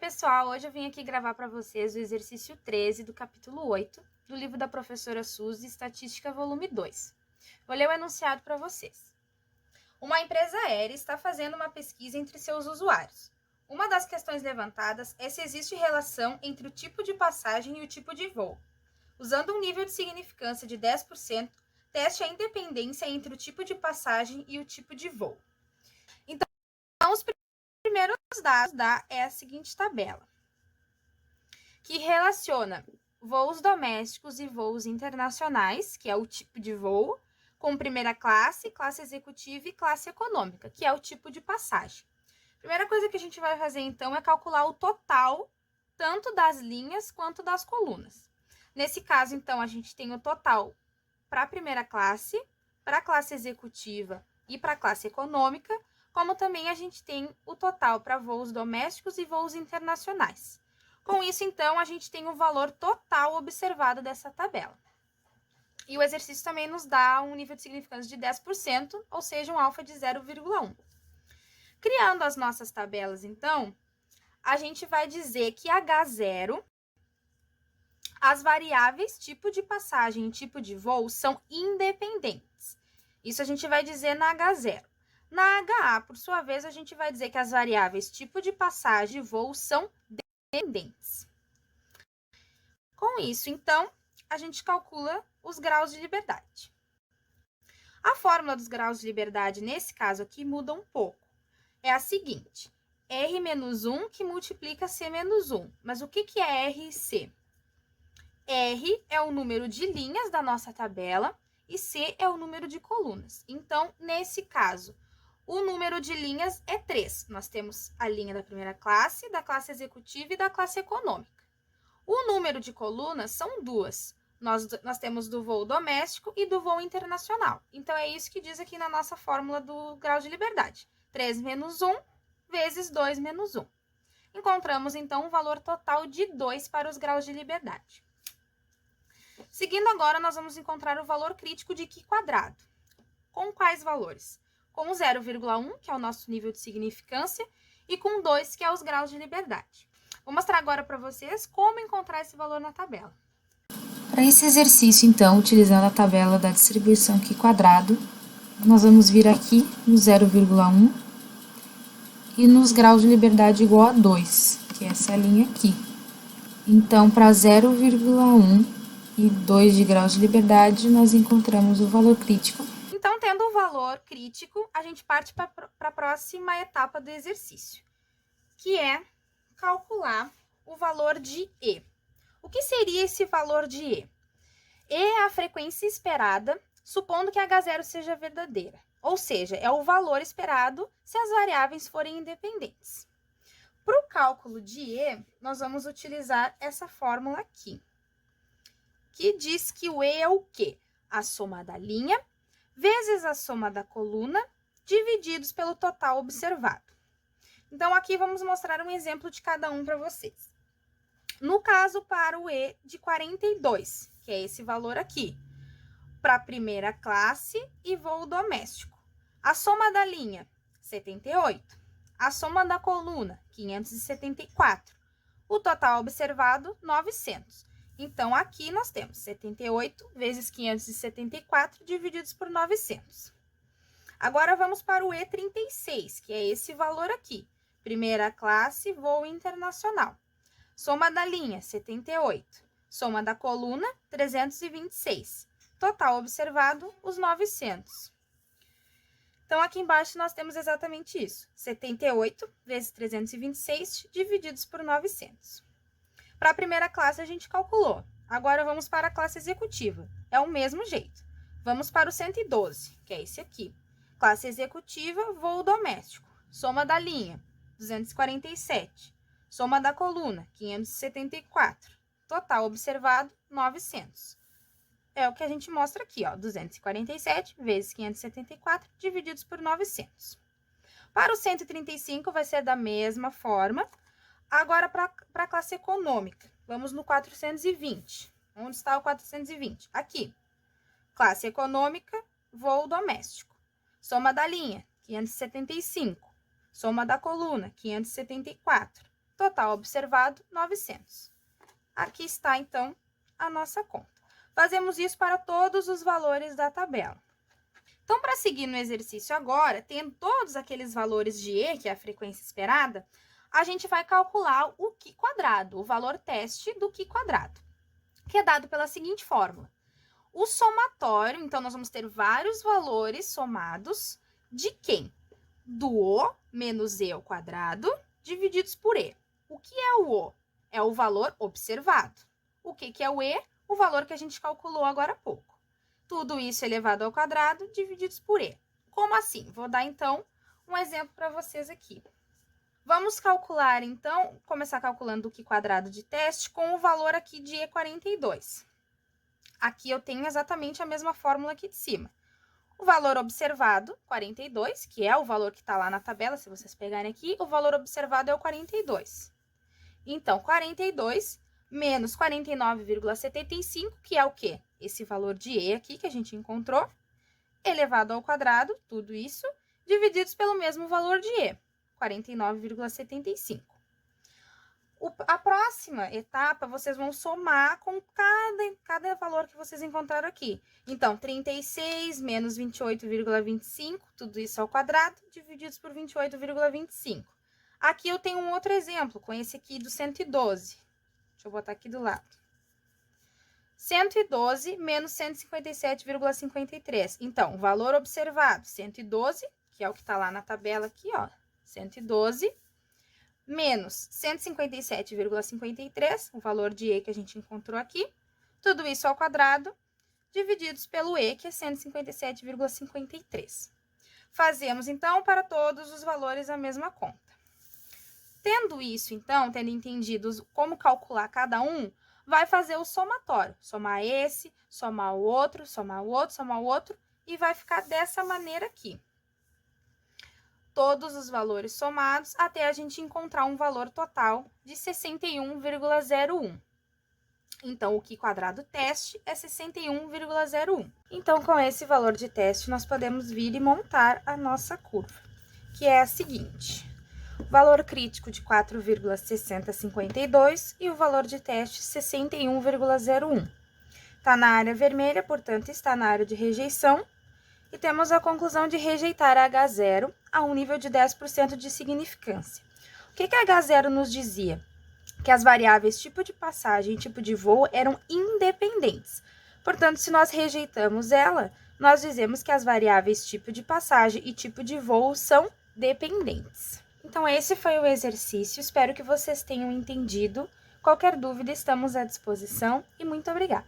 pessoal, hoje eu vim aqui gravar para vocês o exercício 13 do capítulo 8 do livro da professora Suzy, Estatística, volume 2. Vou ler o enunciado para vocês. Uma empresa aérea está fazendo uma pesquisa entre seus usuários. Uma das questões levantadas é se existe relação entre o tipo de passagem e o tipo de voo. Usando um nível de significância de 10%, teste a independência entre o tipo de passagem e o tipo de voo. Então, os primeiros dados é a seguinte tabela, que relaciona voos domésticos e voos internacionais, que é o tipo de voo, com primeira classe, classe executiva e classe econômica, que é o tipo de passagem. Primeira coisa que a gente vai fazer, então, é calcular o total, tanto das linhas quanto das colunas. Nesse caso, então, a gente tem o total para a primeira classe, para a classe executiva e para a classe econômica, como também a gente tem o total para voos domésticos e voos internacionais. Com isso, então, a gente tem o valor total observado dessa tabela. E o exercício também nos dá um nível de significância de 10%, ou seja, um alfa de 0,1. Criando as nossas tabelas, então, a gente vai dizer que H0, as variáveis tipo de passagem e tipo de voo são independentes. Isso a gente vai dizer na H0. Na HA, por sua vez, a gente vai dizer que as variáveis tipo de passagem e voo são dependentes. Com isso, então, a gente calcula os graus de liberdade. A fórmula dos graus de liberdade, nesse caso aqui, muda um pouco. É a seguinte, R menos 1 que multiplica C menos 1. Mas o que é R e C? R é o número de linhas da nossa tabela e C é o número de colunas. Então, nesse caso, o número de linhas é 3. Nós temos a linha da primeira classe, da classe executiva e da classe econômica. O número de colunas são 2. Nós temos do voo doméstico e do voo internacional. Então, é isso que diz aqui na nossa fórmula do grau de liberdade. 3 menos 1 vezes 2 menos 1. Encontramos, então, um valor total de 2 para os graus de liberdade. Seguindo agora, nós vamos encontrar o valor crítico de Qi quadrado. Com quais valores? Com 0,1, que é o nosso nível de significância, e com 2, que é os graus de liberdade. Vou mostrar agora para vocês como encontrar esse valor na tabela. Para esse exercício, então, utilizando a tabela da distribuição Qi quadrado, nós vamos vir aqui no 0,1 e nos graus de liberdade igual a 2, que é essa linha aqui. Então, para 0,1 e 2 de graus de liberdade, nós encontramos o valor crítico. Então, tendo o valor crítico, a gente parte para a próxima etapa do exercício, que é calcular o valor de E. O que seria esse valor de E? E é a frequência esperada, supondo que H0 seja verdadeira. Ou seja, é o valor esperado se as variáveis forem independentes. Para o cálculo de E, nós vamos utilizar essa fórmula aqui, que diz que o E é o quê? A soma da linha vezes a soma da coluna, divididos pelo total observado. Então, aqui vamos mostrar um exemplo de cada um para vocês. No caso, para o E de 42, que é esse valor aqui, para a primeira classe e voo doméstico. A soma da linha, 78. A soma da coluna, 574. O total observado, 900. Então, aqui nós temos 78 vezes 574 divididos por 900. Agora, vamos para o E36, que é esse valor aqui. Primeira classe, voo internacional. Soma da linha, 78. Soma da coluna, 326. Total observado, os 900. Então, aqui embaixo nós temos exatamente isso. 78 vezes 326 divididos por 900. Para a primeira classe, a gente calculou. Agora, vamos para a classe executiva. É o mesmo jeito. Vamos para o 112, que é esse aqui. Classe executiva, voo doméstico. Soma da linha, 247. Soma da coluna, 574. Total observado, 900. É o que a gente mostra aqui, ó. 247 vezes 574 divididos por 900. Para o 135, vai ser da mesma forma. Agora, para a classe econômica, vamos no 420. Onde está o 420? Aqui. Classe econômica, voo doméstico. Soma da linha, 575. Soma da coluna, 574. Total observado, 900. Aqui está, então, a nossa conta. Fazemos isso para todos os valores da tabela. Então, para seguir no exercício agora, tendo todos aqueles valores de E, que é a frequência esperada, a gente vai calcular o Q quadrado, o valor teste do Q quadrado, que é dado pela seguinte fórmula. O somatório, então, nós vamos ter vários valores somados de quem? Do O menos E ao quadrado, divididos por E. O que é o O? É o valor observado. O que é o E? O valor que a gente calculou agora há pouco. Tudo isso elevado ao quadrado, divididos por E. Como assim? Vou dar, então, um exemplo para vocês aqui. Vamos calcular, então, começar calculando o Q quadrado de teste com o valor aqui de E42. Aqui eu tenho exatamente a mesma fórmula aqui de cima. O valor observado, 42, que é o valor que está lá na tabela, se vocês pegarem aqui, o valor observado é o 42. Então, 42 menos 49,75, que é o quê? Esse valor de E aqui que a gente encontrou, elevado ao quadrado, tudo isso, divididos pelo mesmo valor de E, 49,75. A próxima etapa, vocês vão somar com cada valor que vocês encontraram aqui. Então, 36 menos 28,25, tudo isso ao quadrado, divididos por 28,25. Aqui eu tenho um outro exemplo, com esse aqui do 112. Deixa eu botar aqui do lado. 112 menos 157,53. Então, o valor observado, 112, que é o que está lá na tabela aqui, ó. 112 menos 157,53, o valor de E que a gente encontrou aqui. Tudo isso ao quadrado, divididos pelo E, que é 157,53. Fazemos, então, para todos os valores a mesma conta. Tendo isso, então, tendo entendido como calcular cada um, vai fazer o somatório. Somar esse, somar o outro, somar o outro, somar o outro, e vai ficar dessa maneira aqui. Todos os valores somados até a gente encontrar um valor total de 61,01. Então, o Q quadrado teste é 61,01. Então, com esse valor de teste, nós podemos vir e montar a nossa curva, que é a seguinte. Valor crítico de 4,6052 e o valor de teste 61,01. Está na área vermelha, portanto, está na área de rejeição. E temos a conclusão de rejeitar a H0 a um nível de 10% de significância. O que a H0 nos dizia? Que as variáveis tipo de passagem e tipo de voo eram independentes. Portanto, se nós rejeitamos ela, nós dizemos que as variáveis tipo de passagem e tipo de voo são dependentes. Então, esse foi o exercício. Espero que vocês tenham entendido. Qualquer dúvida, estamos à disposição e muito obrigada!